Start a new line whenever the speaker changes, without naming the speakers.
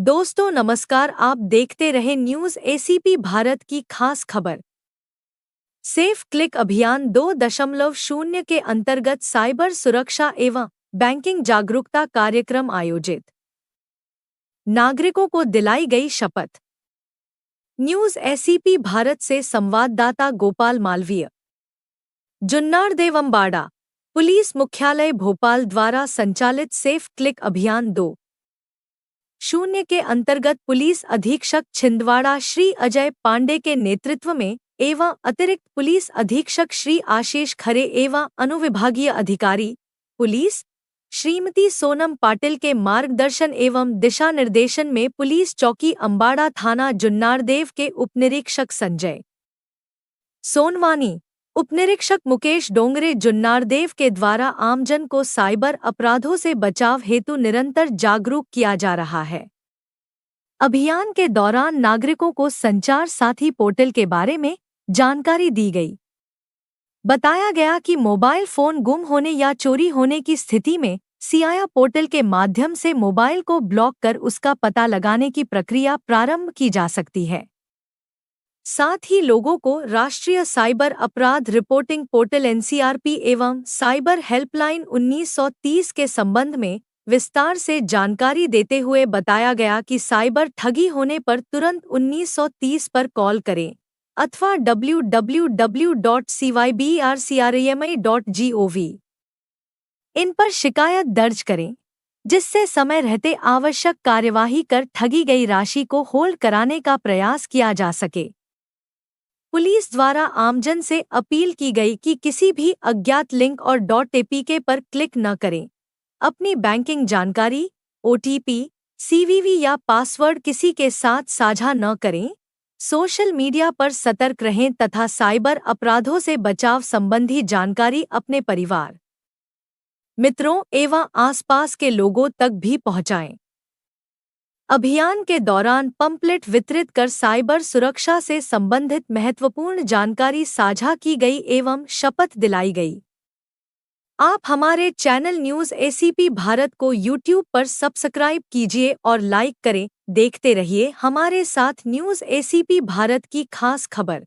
दोस्तों नमस्कार, आप देखते रहे न्यूज़ एसीपी भारत की खास खबर। सेफ क्लिक अभियान 2.0 के अंतर्गत साइबर सुरक्षा एवं बैंकिंग जागरूकता कार्यक्रम आयोजित। नागरिकों को दिलाई गई शपथ। न्यूज़ एसीपी भारत से संवाददाता गोपाल मालवीय। जुन्नारदेव अम्बाड़ा, पुलिस मुख्यालय भोपाल द्वारा संचालित सेफ क्लिक अभियान 2.0 के अंतर्गत पुलिस अधीक्षक छिंदवाड़ा श्री अजय पांडे के नेतृत्व में एवं अतिरिक्त पुलिस अधीक्षक श्री आशीष खरे एवं अनुविभागीय अधिकारी पुलिस श्रीमती सोनम पाटिल के मार्गदर्शन एवं दिशा निर्देशन में पुलिस चौकी अम्बाड़ा थाना जुन्नारदेव के उपनिरीक्षक संजय सोनवानी, उपनिरीक्षक मुकेश डोंगरे जुन्नारदेव के द्वारा आमजन को साइबर अपराधों से बचाव हेतु निरंतर जागरूक किया जा रहा है। अभियान के दौरान नागरिकों को संचार साथी पोर्टल के बारे में जानकारी दी गई। बताया गया कि मोबाइल फोन गुम होने या चोरी होने की स्थिति में सियाया पोर्टल के माध्यम से मोबाइल को ब्लॉक कर उसका पता लगाने की प्रक्रिया प्रारंभ की जा सकती है। साथ ही लोगों को राष्ट्रीय साइबर अपराध रिपोर्टिंग पोर्टल एनसीआरपी एवं साइबर हेल्पलाइन 1930 के संबंध में विस्तार से जानकारी देते हुए बताया गया कि साइबर ठगी होने पर तुरंत 1930 पर कॉल करें अथवा www.cybrcrmi.gov इन पर शिकायत दर्ज करें, जिससे समय रहते आवश्यक कार्यवाही कर ठगी गई राशि को होल्ड कराने का प्रयास किया जा सके। पुलिस द्वारा आमजन से अपील की गई कि किसी भी अज्ञात लिंक और .apk पर क्लिक न करें। अपनी बैंकिंग जानकारी, ओटीपी, सीवीवी या पासवर्ड किसी के साथ साझा न करें। सोशल मीडिया पर सतर्क रहें तथा साइबर अपराधों से बचाव संबंधी जानकारी अपने परिवार, मित्रों एवं आसपास के लोगों तक भी पहुंचाएं। अभियान के दौरान पंपलेट वितरित कर साइबर सुरक्षा से संबंधित महत्वपूर्ण जानकारी साझा की गई एवं शपथ दिलाई गई। आप हमारे चैनल न्यूज़ एसीपी भारत को यूट्यूब पर सब्सक्राइब कीजिए और लाइक करें। देखते रहिए हमारे साथ न्यूज़ एसीपी भारत की खास खबर।